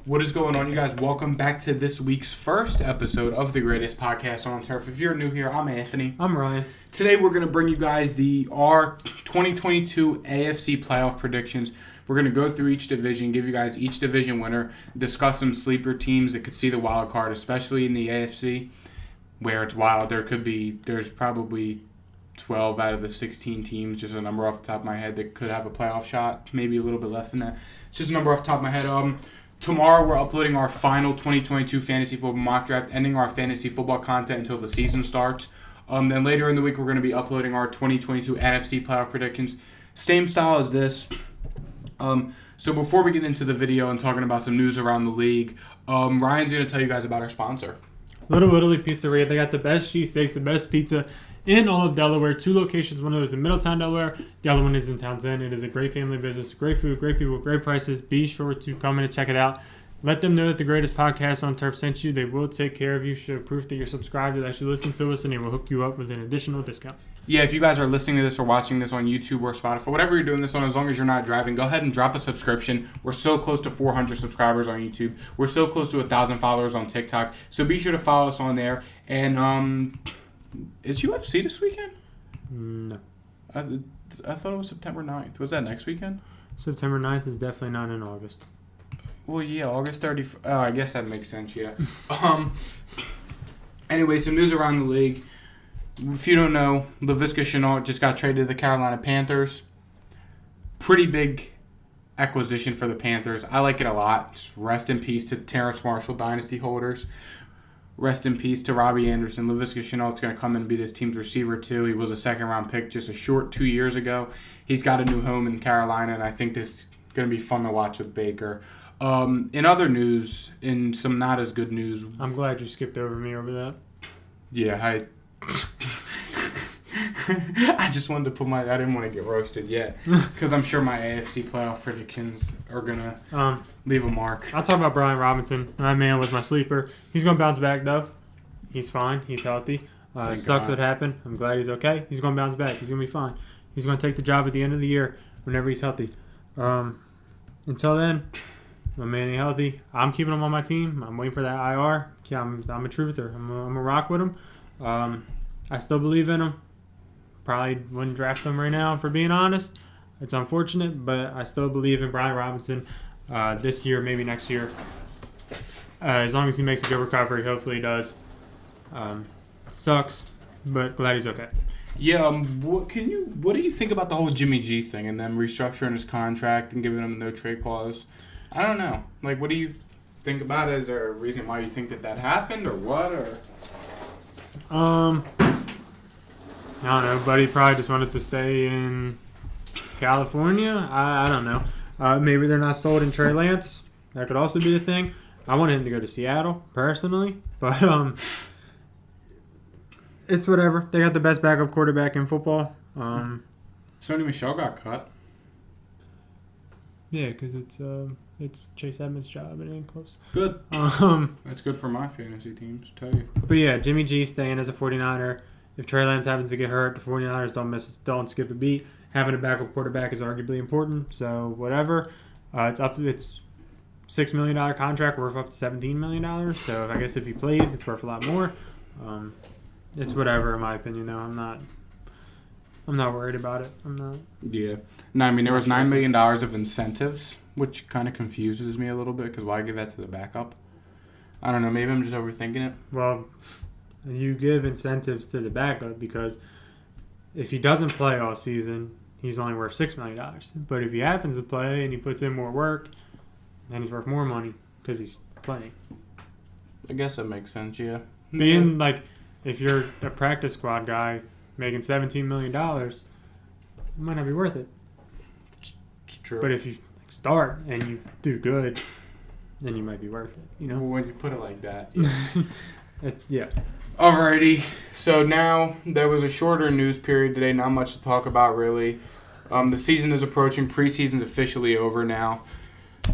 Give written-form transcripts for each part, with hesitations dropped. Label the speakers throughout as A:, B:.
A: What is going on, you guys? Welcome back to this week's first episode of the greatest podcast on turf. If you're new here, I'm Anthony.
B: I'm Ryan.
A: Today we're going to bring you guys our 2022 AFC Playoff Predictions. We're going to go through each division, give you guys each division winner, discuss some sleeper teams that could see the wild card, especially in the AFC, where it's wild. There's probably 12 out of the 16 teams, just a number off the top of my head, that could have a playoff shot, maybe a little bit less than that. It's just a number off the top of my head. Tomorrow we're uploading our final 2022 fantasy football mock draft, ending our fantasy football content until the season starts. Then later in the week we're going to be uploading our 2022 NFC playoff predictions. Same style as this. So before we get into the video and talking about some news around the league, Ryan's going to tell you guys about our sponsor.
B: Little Italy Pizzeria. They got the best cheesesteaks, the best pizza in all of Delaware. 2 locations. One of those in Middletown, Delaware. The other one is in Townsend. It is a great family business. Great food, great people, great prices. Be sure to come in and check it out. Let them know that the greatest podcast on turf sent you. They will take care of you. Show proof that you're subscribed, that you listen to us, and they will hook you up with an additional discount.
A: Yeah, if you guys are listening to this or watching this on YouTube or Spotify, whatever you're doing this on, as long as you're not driving, go ahead and drop a subscription. We're so close to 400 subscribers on YouTube. We're so close to 1,000 followers on TikTok. So be sure to follow us on there. And is UFC this weekend?
B: No.
A: I thought it was September 9th. Was that next weekend?
B: September 9th is definitely not in August.
A: Well, yeah, August 31st. Oh, I guess that makes sense, yeah. Anyway, some news around the league. If you don't know, Laviska Shenault just got traded to the Carolina Panthers. Pretty big acquisition for the Panthers. I like it a lot. Just rest in peace to Terrace Marshall dynasty holders. Rest in peace to Robbie Anderson. Laviska Shenault's going to come in and be this team's receiver, too. He was a second-round pick just a short 2 years ago. He's got a new home in Carolina, and I think this is going to be fun to watch with Baker. In other news, in some not as good news...
B: I'm glad you skipped over me over that.
A: Yeah, I just wanted to put I didn't want to get roasted yet, because I'm sure my AFC playoff predictions are going to leave a mark.
B: I'll talk about Brian Robinson. That man was my sleeper. He's going to bounce back, though. He's fine. He's healthy. Sucks what happened. I'm glad he's okay. He's going to bounce back. He's going to be fine. He's going to take the job at the end of the year whenever he's healthy. Until then, my man ain't healthy. I'm keeping him on my team. I'm waiting for that IR. Yeah, I'm a truther. I'm a rock with him. I still believe in him. Probably wouldn't draft him right now, for being honest. It's unfortunate, but I still believe in Brian Robinson this year, maybe next year. As long as he makes a good recovery, hopefully he does. Sucks, but glad he's okay.
A: Yeah, what do you think about the whole Jimmy G thing and them restructuring his contract and giving him a no-trade clause? I don't know. Like, what do you think about it? Is there a reason why you think that happened, or what? Or
B: I don't know. Buddy probably just wanted to stay in California. I don't know. Maybe they're not sold in Trey Lance. That could also be a thing. I wanted him to go to Seattle, personally. But it's whatever. They got the best backup quarterback in football.
A: Sony Michel got cut.
B: Yeah, because it's Chase Edmonds' job. It ain't close.
A: Good. That's good for my fantasy teams, to tell you.
B: But yeah, Jimmy G staying as a 49er. If Trey Lance happens to get hurt, the 49ers don't skip a beat. Having a backup quarterback is arguably important. So whatever. It's $6 million contract worth up to $17 million. So I guess if he plays, it's worth a lot more. It's whatever in my opinion. Though I'm not worried about it. I'm not.
A: Yeah. No, I mean there was $9 million of incentives, which kind of confuses me a little bit because why give that to the backup? I don't know. Maybe I'm just overthinking it.
B: Well, you give incentives to the backup because if he doesn't play all season, he's only worth $6 million. But if he happens to play and he puts in more work, then he's worth more money because he's playing.
A: I guess that makes sense, yeah.
B: Being like, if you're a practice squad guy making $17 million, it might not be worth it.
A: It's true.
B: But if you start and you do good, then you might be worth it. You know,
A: well, when you put it like that, yeah.
B: Yeah.
A: Alrighty, so now there was a shorter news period today, not much to talk about really. The season is approaching, preseason's officially over now.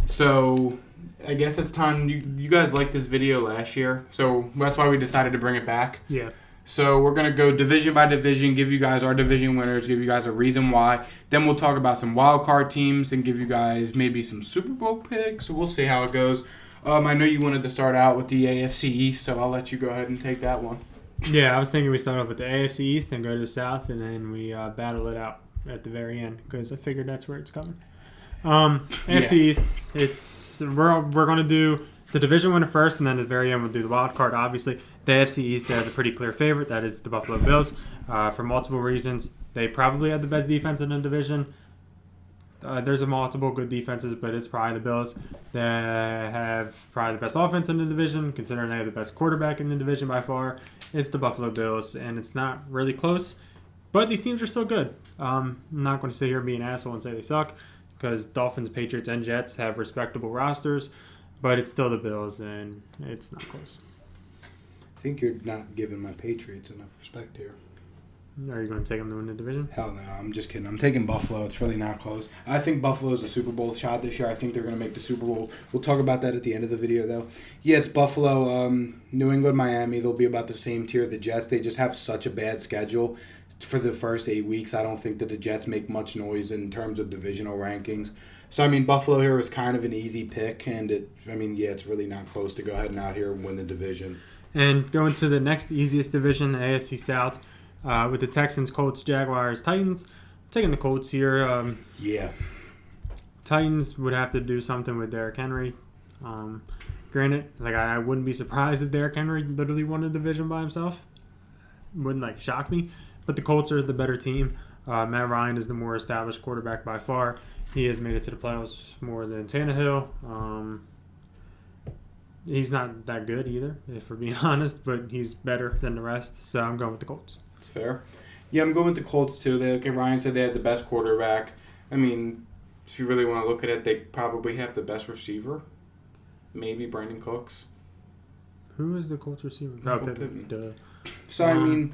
A: So I guess it's time, you guys liked this video last year, so that's why we decided to bring it back.
B: Yeah.
A: So we're going to go division by division, give you guys our division winners, give you guys a reason why. Then we'll talk about some wild card teams and give you guys maybe some Super Bowl picks. So we'll see how it goes. I know you wanted to start out with the AFC East, so I'll let you go ahead and take that one.
B: Yeah, I was thinking we start off with the AFC East and go to the South, and then we battle it out at the very end because I figured that's where it's coming. AFC East, we're going to do the division winner first, and then at the very end we'll do the wild card. Obviously, the AFC East has a pretty clear favorite. That is the Buffalo Bills for multiple reasons. They probably have the best defense in the division. There's multiple good defenses, but it's probably the Bills. They have probably the best offense in the division, considering they have the best quarterback in the division by far. It's the Buffalo Bills, and it's not really close. But these teams are still good. I'm not going to sit here and be an asshole and say they suck, because Dolphins, Patriots, and Jets have respectable rosters, but it's still the Bills, and it's not close.
A: I think you're not giving my Patriots enough respect here.
B: Are you going to take them to win the division?
A: Hell no, I'm just kidding. I'm taking Buffalo. It's really not close. I think Buffalo's a Super Bowl shot this year. I think they're going to make the Super Bowl. We'll talk about that at the end of the video, though. Yeah, it's Buffalo, New England, Miami. They'll be about the same tier. The Jets, they just have such a bad schedule for the first 8 weeks. I don't think that the Jets make much noise in terms of divisional rankings. So, I mean, Buffalo here is kind of an easy pick, and it's really not close to go ahead and out here and win the division.
B: And going to the next easiest division, the AFC South, with the Texans, Colts, Jaguars, Titans. I'm taking the Colts here. Titans would have to do something with Derrick Henry. Granted, I wouldn't be surprised if Derrick Henry literally won the division by himself. Wouldn't shock me. But the Colts are the better team. Matt Ryan is the more established quarterback by far. He has made it to the playoffs more than Tannehill. He's not that good either, if we're being honest, but he's better than the rest. So I'm going with the Colts.
A: That's fair. Yeah, I'm going with the Colts too. Like Ryan said, they have the best quarterback. I mean, if you really want to look at it, they probably have the best receiver. Maybe Brandon Cooks.
B: Who is the Colts receiver?
A: Pittman. So, I mean,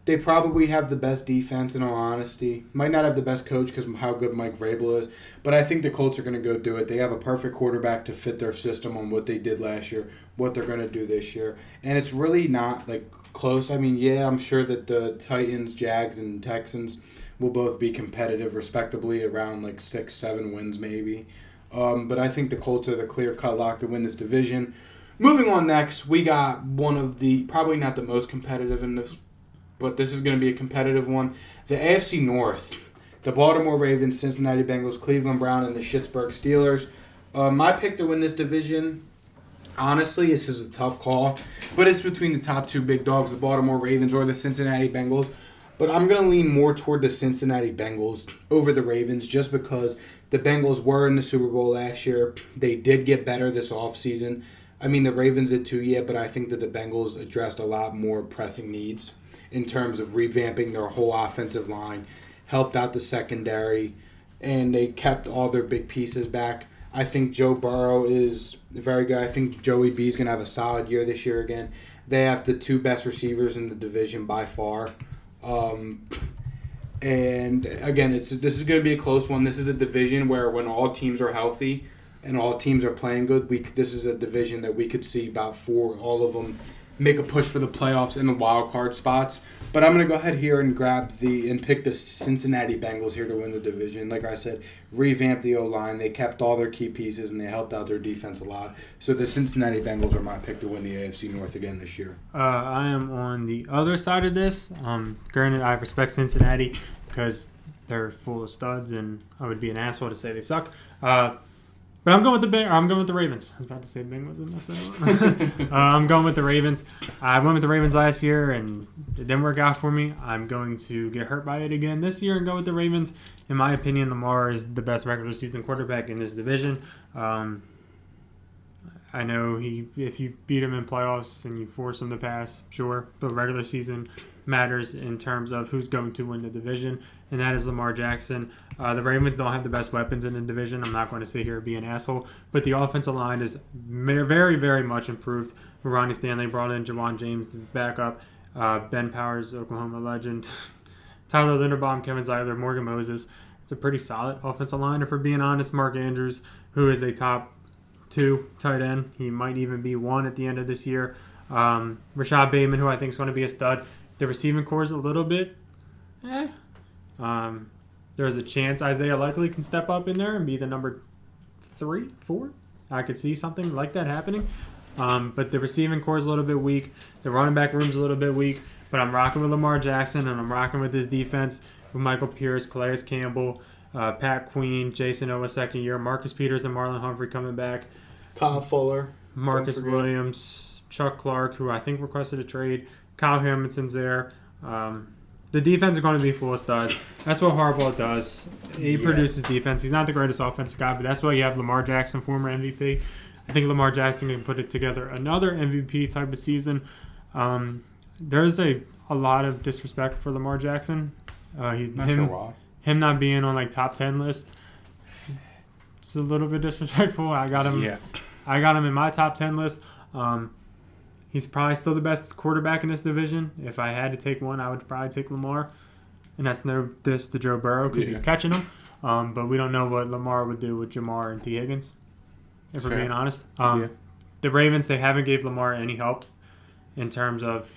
A: they probably have the best defense, in all honesty. Might not have the best coach because of how good Mike Vrabel is, but I think the Colts are going to go do it. They have a perfect quarterback to fit their system on what they did last year, what they're going to do this year. And it's really not, close. I mean, yeah, I'm sure that the Titans, Jags, and Texans will both be competitive, respectively, around 6-7 wins maybe. But I think the Colts are the clear-cut lock to win this division. Moving on next, we got one of the, probably not the most competitive in this, but this is going to be a competitive one. The AFC North. The Baltimore Ravens, Cincinnati Bengals, Cleveland Browns, and the Pittsburgh Steelers. My pick to win this division, honestly, this is a tough call, but it's between the top two big dogs, the Baltimore Ravens or the Cincinnati Bengals. But I'm going to lean more toward the Cincinnati Bengals over the Ravens just because the Bengals were in the Super Bowl last year. They did get better this offseason. I mean, the Ravens did too, yeah, but I think that the Bengals addressed a lot more pressing needs in terms of revamping their whole offensive line, helped out the secondary, and they kept all their big pieces back. I think Joe Burrow is very good. I think Joey B is going to have a solid year this year again. They have the two best receivers in the division by far. And again, this is going to be a close one. This is a division where when all teams are healthy and all teams are playing good, this is a division that we could see about all of them make a push for the playoffs and the wild card spots. But I'm going to go ahead here and pick the Cincinnati Bengals here to win the division. Like I said, revamp the O-line. They kept all their key pieces, and they helped out their defense a lot. So the Cincinnati Bengals are my pick to win the AFC North again this year.
B: I am on the other side of this. Granted, I respect Cincinnati because they're full of studs, and I would be an asshole to say they suck. But I'm going with the Ravens. I was about to say Bengals and mess that up. I'm going with the Ravens. I went with the Ravens last year, and it didn't work out for me. I'm going to get hurt by it again this year and go with the Ravens. In my opinion, Lamar is the best regular season quarterback in this division. I know if you beat him in playoffs and you force him to pass, sure, but regular season matters in terms of who's going to win the division, and that is Lamar Jackson. The Ravens don't have the best weapons in the division. I'm not going to sit here and be an asshole, but the offensive line is very, very much improved. Ronnie Stanley brought in Jawan James to back up. Ben Powers, Oklahoma legend. Tyler Linderbaum, Kevin Zeitler, Morgan Moses. It's a pretty solid offensive line, if we're being honest. Mark Andrews, who is a top 2 tight end. He might even be 1 at the end of this year. Rashad Bateman, who I think is going to be a stud. The receiving core is a little bit there's a chance Isaiah Likely can step up in there and be the number 3, 4. I could see something like that happening. But the receiving core is a little bit weak. The running back room is a little bit weak. But I'm rocking with Lamar Jackson, and I'm rocking with his defense with Michael Pierce, Calais Campbell, Pat Queen, Jason Owa second year, Marcus Peters and Marlon Humphrey coming back,
C: Kyle Fuller,
B: Marcus Williams, Chuck Clark, who I think requested a trade, Kyle Hamilton's there. The defense is going to be full of studs. That's what Harbaugh does. He produces defense. He's not the greatest offensive guy, but that's why you have Lamar Jackson, former MVP. I think Lamar Jackson can put it together another MVP type of season. There's a lot of disrespect for Lamar Jackson. Him not being on like top 10 list, it's a little bit disrespectful. I got him in my top 10 list. He's probably still the best quarterback in this division. If I had to take one, I would probably take Lamar. And that's no diss to Joe Burrow because he's catching them. But we don't know what Lamar would do with Jamar and T. Higgins, if we're being honest. The Ravens, they haven't gave Lamar any help in terms of,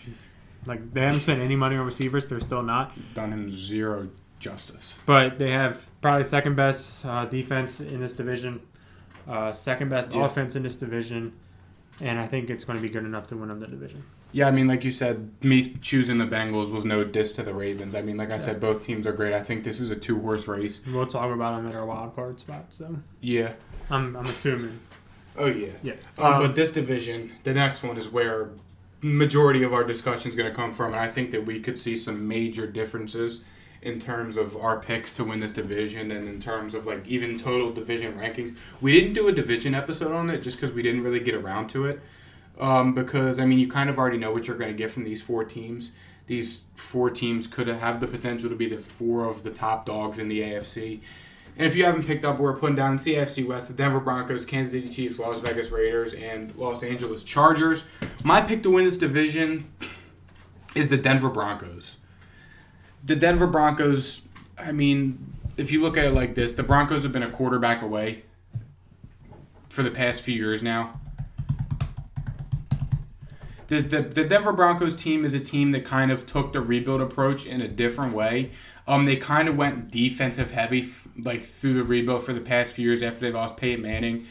B: like, they haven't spent any money on receivers. They're still not.
A: It's done him zero justice.
B: But they have probably second best defense in this division, second best offense in this division. And I think it's going to be good enough to win them the division.
A: Yeah, I mean, like you said, me choosing the Bengals was no diss to the Ravens. I mean, like I said, both teams are great. I think this is a two-horse race.
B: We'll talk about them at our wild card spot. So
A: yeah,
B: I'm assuming.
A: Oh yeah. But this division, the next one is where majority of our discussion is going to come from, and I think that we could see some major differences in terms of our picks to win this division and in terms of like even total division rankings. We didn't do a division episode on it just because we didn't really get around to it. Because, I mean, you kind of already know what you're going to get from these four teams. These four teams could have the potential to be the four of the top dogs in the AFC. And if you haven't picked up, we're putting down the AFC West, the Denver Broncos, Kansas City Chiefs, Las Vegas Raiders, and Los Angeles Chargers. My pick to win this division is the Denver Broncos. The Denver Broncos, I mean, if you look at it like this, the Broncos have been a quarterback away for the past few years now. The Denver Broncos team is a team that kind of took the rebuild approach in a different way. They kind of went defensive heavy like through the rebuild for the past few years after they lost Peyton Manning,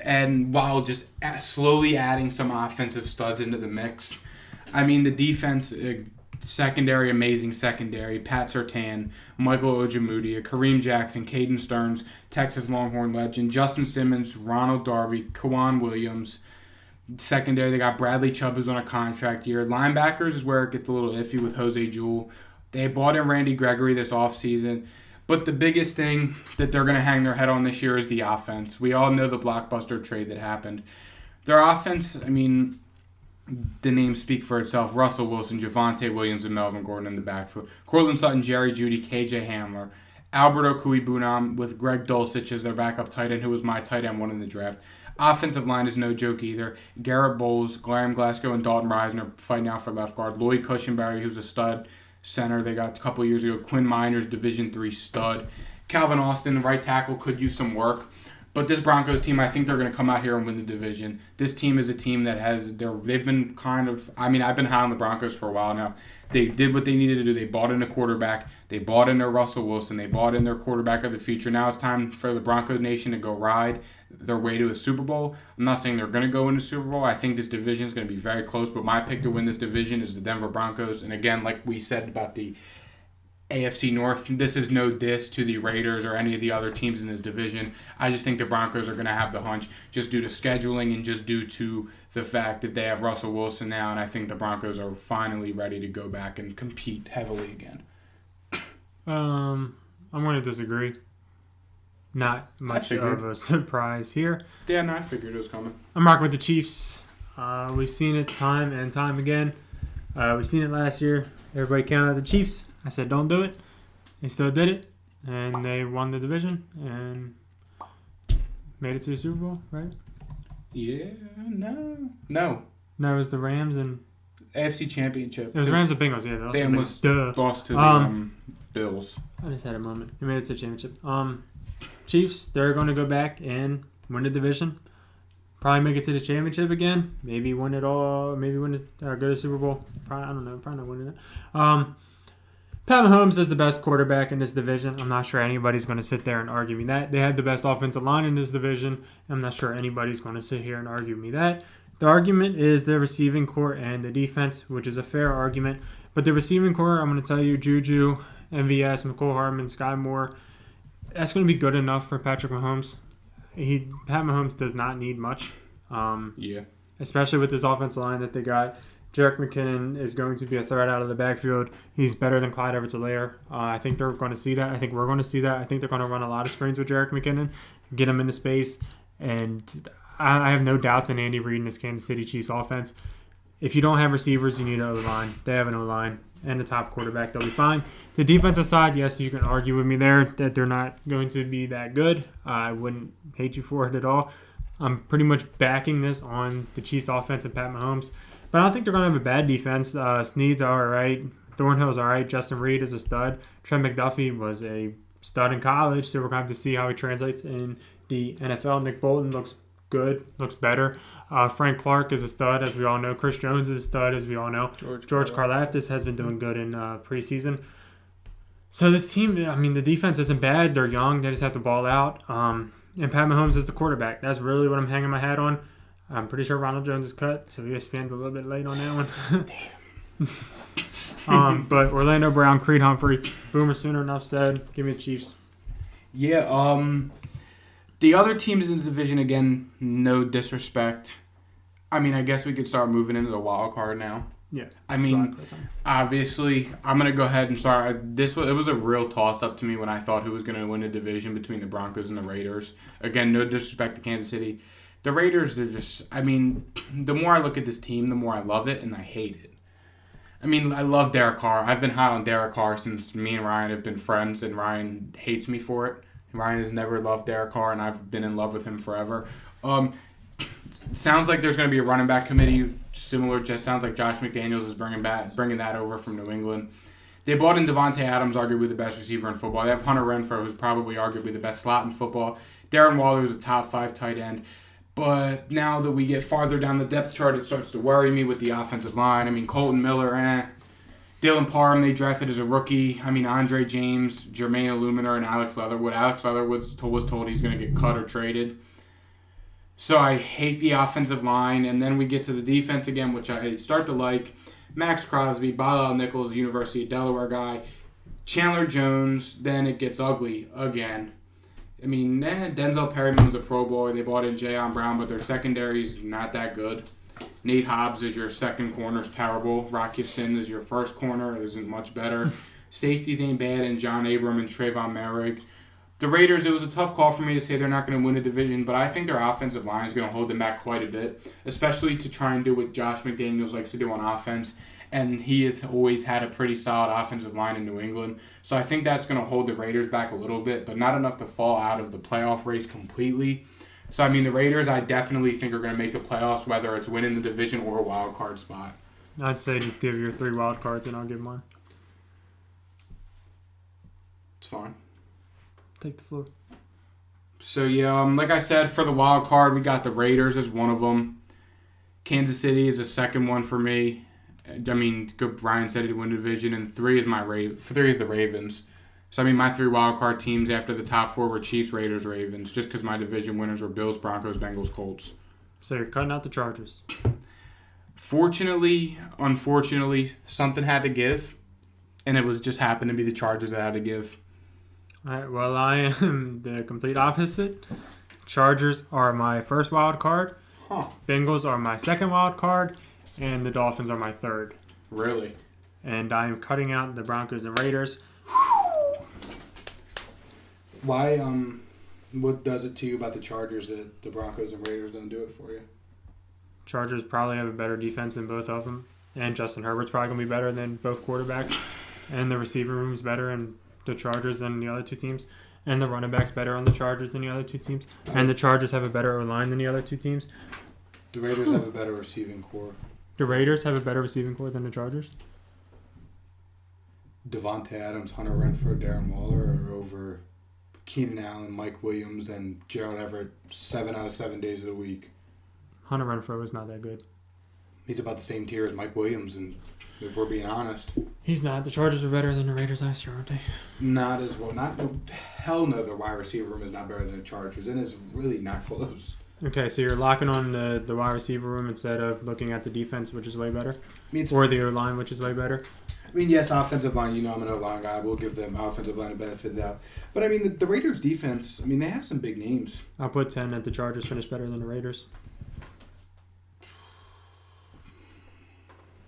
A: and while just slowly adding some offensive studs into the mix. I mean, the defense, secondary, amazing secondary. Pat Surtain, Michael Ojemudia, Kareem Jackson, Caden Stearns, Texas Longhorn legend, Justin Simmons, Ronald Darby, Kawan Williams. Secondary, they got Bradley Chubb, who's on a contract year. Linebackers is where it gets a little iffy with Jose Jewell. They bought in Randy Gregory this offseason. But the biggest thing that they're going to hang their head on this year is the offense. We all know the blockbuster trade that happened. Their offense, I mean, the names speak for itself. Russell Wilson, Javonte Williams, and Melvin Gordon in the backfield. Cortland Sutton, Jerry Jeudy, KJ Hamler. Alberto Kuibunam with Greg Dulcich as their backup tight end, who was my tight end one in the draft. Offensive line is no joke either. Garrett Bowles, Graham Glasgow, and Dalton Reisner fighting out for left guard. Lloyd Cushenberry, who's a stud center they got a couple of years ago. Quinn Miners, Division III stud. Calvin Austin, the right tackle, could use some work. But this Broncos team, I think they're going to come out here and win the division. This team is a team that they've been kind of, I mean, I've been high on the Broncos for a while now. They did what they needed to do. They bought in a quarterback. They bought in their Russell Wilson. They bought in their quarterback of the future. Now it's time for the Broncos Nation to go ride their way to a Super Bowl. I'm not saying they're going to go into Super Bowl. I think this division is going to be very close, but my pick to win this division is the Denver Broncos. And again, like we said about the AFC North, this is no diss to the Raiders or any of the other teams in this division. I just think the Broncos are going to have the hunch just due to scheduling and just due to the fact that they have Russell Wilson now, and I think the Broncos are finally ready to go back and compete heavily again.
B: I'm going to disagree. Not much of a surprise here.
A: Yeah, no, I figured it was coming.
B: I'm rocking with the Chiefs. We've seen it time and time again. We've seen it last year. Everybody counted the Chiefs. I said, don't do it. They still did it. And they won the division and made it to the Super Bowl, right?
A: Yeah, no.
B: No, it was the Rams and...
A: AFC Championship.
B: It was Rams and Bengals, yeah.
A: They almost lost to the Bills.
B: I just had a moment. We made it to the championship. Chiefs, they're going to go back and win the division. Probably make it to the championship again. Maybe win it all. Maybe win it. Go to the Super Bowl. Probably, I don't know. Probably not winning it. Pat Mahomes is the best quarterback in this division. I'm not sure anybody's going to sit there and argue me that. They have the best offensive line in this division. I'm not sure anybody's going to sit here and argue me that. The argument is the receiving core and the defense, which is a fair argument. But the receiving core, I'm going to tell you, Juju, MVS, McCole Hardman, Sky Moore, that's going to be good enough for Patrick Mahomes. Pat Mahomes does not need much. Especially with this offensive line that they got. Jerick McKinnon is going to be a threat out of the backfield. He's better than Clyde Edwards-Helaire. I think they're going to see that. I think we're going to see that. I think they're going to run a lot of screens with Jerick McKinnon, get him into space, and I have no doubts in Andy Reid and his Kansas City Chiefs offense. If you don't have receivers, you need an O-line. They have an O-line and a top quarterback. They'll be fine. The defensive side, yes, you can argue with me there that they're not going to be that good. I wouldn't hate you for it at all. I'm pretty much backing this on the Chiefs offense and Pat Mahomes. But I don't think they're going to have a bad defense. Snead's all right. Thornhill's all right. Justin Reed is a stud. Trent McDuffie was a stud in college, so we're going to have to see how he translates in the NFL. Nick Bolton looks good, looks better. Frank Clark is a stud, as we all know. Chris Jones is a stud, as we all know. George Karlaftis has been doing good in preseason. So this team, I mean, the defense isn't bad. They're young. They just have to ball out. And Pat Mahomes is the quarterback. That's really what I'm hanging my hat on. I'm pretty sure Ronald Jones is cut, so ESPN's a little bit late on that one. Damn. But Orlando Brown, Creed Humphrey, Boomer Sooner, enough said. Give me the Chiefs.
A: Yeah, the other teams in this division, again, no disrespect. I mean, I guess we could start moving into the wild card now.
B: Yeah.
A: I mean, obviously, I'm going to go ahead and start. It was a real toss-up to me when I thought who was going to win the division between the Broncos and the Raiders. Again, no disrespect to Kansas City. The Raiders, they're just, I mean, the more I look at this team, the more I love it and I hate it. I mean, I love Derek Carr. I've been high on Derek Carr since me and Ryan have been friends, and Ryan hates me for it. Ryan has never loved Derek Carr, and I've been in love with him forever. Sounds like there's going to be a running back committee similar. Just sounds like Josh McDaniels is bringing that over from New England. They brought in Devontae Adams, arguably the best receiver in football. They have Hunter Renfrow, who's probably arguably the best slot in football. Darren Waller is a top 5 tight end. But now that we get farther down the depth chart, it starts to worry me with the offensive line. I mean, Colton Miller, Dylan Parham, they drafted as a rookie. I mean, Andre James, Jermaine Illuminor, and Alex Leatherwood. Alex Leatherwood was told he's going to get cut or traded. So I hate the offensive line. And then we get to the defense again, which I start to like. Max Crosby, Bilal Nichols, University of Delaware guy. Chandler Jones, then it gets ugly again. I mean, Denzel Perryman was a Pro Bowler. They brought in Jayon Brown, but their secondary's not that good. Nate Hobbs is your second corner, is terrible. Rocky Sin is your first corner, isn't much better. Safeties ain't bad, and John Abram and Trayvon Merrick. The Raiders, it was a tough call for me to say they're not going to win a division, but I think their offensive line is going to hold them back quite a bit, especially to try and do what Josh McDaniels likes to do on offense. And he has always had a pretty solid offensive line in New England. So I think that's going to hold the Raiders back a little bit, but not enough to fall out of the playoff race completely. So, I mean, the Raiders, I definitely think are going to make the playoffs, whether it's winning the division or a wild card spot.
B: I'd say just give your 3 wild cards and I'll give mine.
A: It's fine.
B: Take the floor.
A: So, yeah, like I said, for the wild card, we got the Raiders as one of them. Kansas City is a second one for me. I mean, Brian said he'd win the division, and 3 is the Ravens. So, I mean, my 3 wildcard teams after the top 4 were Chiefs, Raiders, Ravens, just because my division winners were Bills, Broncos, Bengals, Colts.
B: So you're cutting out the Chargers.
A: Unfortunately, something had to give, and it was just happened to be the Chargers that had to give.
B: All right, well, I am the complete opposite. Chargers are my first wild card. Bengals are my second wild card. And the Dolphins are my third.
A: Really?
B: And I'm cutting out the Broncos and Raiders.
A: Why, what does it to you about the Chargers that the Broncos and Raiders don't do it for you?
B: Chargers probably have a better defense than both of them. And Justin Herbert's probably going to be better than both quarterbacks. And the receiver room's better in the Chargers than the other 2 teams. And the running back's better on the Chargers than the other 2 teams. And the Chargers have a better O-line than the other 2 teams.
A: The Raiders have a better receiving core.
B: The Raiders have a better receiving core than the Chargers?
A: Devontae Adams, Hunter Renfrow, Darren Waller are over Keenan Allen, Mike Williams, and Gerald Everett 7 out of 7 days of the week.
B: Hunter Renfrow is not that good.
A: He's about the same tier as Mike Williams, and if we're being honest.
B: He's not. The Chargers are better than the Raiders last year, aren't they?
A: Not as well. Hell no, the wide receiver room is not better than the Chargers, and it's really not close.
B: Okay, so you're locking on the wide receiver room instead of looking at the defense, which is way better,
A: It's
B: or the O-line, which is way better.
A: I mean, yes, offensive line, I'm an O-line guy. We'll give them offensive line a benefit of the doubt. But, I mean, the Raiders' defense, they have some big names.
B: I'll put 10 that the Chargers finish better than the Raiders.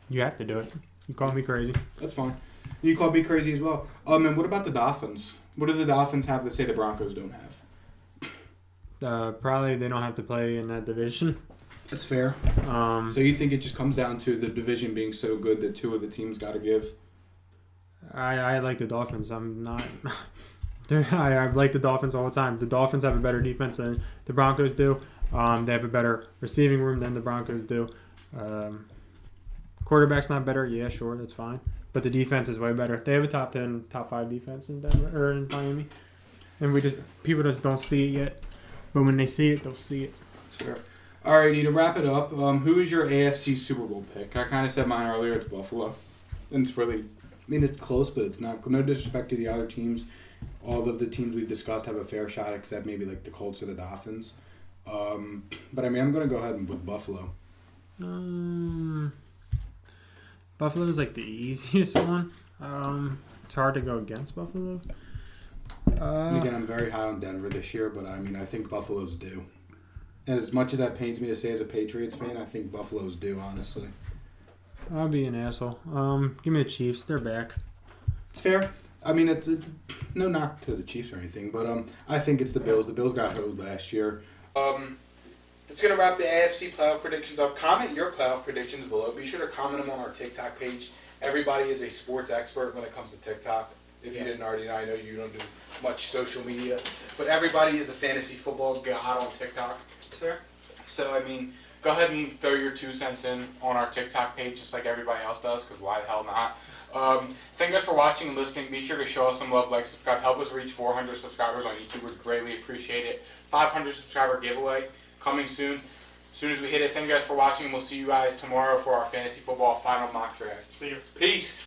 B: You have to do it. You call me crazy.
A: That's fine. You call me crazy as well. And what about the Dolphins? What do the Dolphins have that say the Broncos don't have?
B: Probably they don't have to play in that division.
A: That's fair. So you think it just comes down to the division being so good that two of the teams got to give?
B: I like the Dolphins. I'm not. I like the Dolphins all the time. The Dolphins have a better defense than the Broncos do. They have a better receiving room than the Broncos do. Quarterback's not better. Yeah, sure, that's fine. But the defense is way better. They have a top 10, top 5 defense in Denver or in Miami, and people just don't see it yet. But when they see it, they'll see it.
A: Sure. All righty, to wrap it up, who is your AFC Super Bowl pick? I kind of said mine earlier. It's Buffalo. And it's really, it's close, but it's not. No disrespect to the other teams. All of the teams we've discussed have a fair shot, except maybe like the Colts or the Dolphins. But I'm going to go ahead with Buffalo.
B: Buffalo is like the easiest one. It's hard to go against Buffalo.
A: And again, I'm very high on Denver this year, but I think Buffalo's due. And as much as that pains me to say as a Patriots fan, I think Buffalo's due, honestly.
B: I'll be an asshole. Give me the Chiefs. They're back.
A: It's fair. It's no knock to the Chiefs or anything, but I think it's the Bills. The Bills got hoed last year. That's going to wrap the AFC playoff predictions up. Comment your playoff predictions below. Be sure to comment them on our TikTok page. Everybody is a sports expert when it comes to TikTok. If you didn't already know, I know you don't do much social media, but everybody is a fantasy football god on TikTok. It's fair. So, go ahead and throw your 2 cents in on our TikTok page just like everybody else does, because why the hell not? Thank you guys for watching and listening. Be sure to show us some love, like, subscribe. Help us reach 400 subscribers on YouTube. We'd greatly appreciate it. 500 subscriber giveaway coming soon. As soon as we hit it, thank you guys for watching, and we'll see you guys tomorrow for our fantasy football final mock draft.
B: See you.
A: Peace.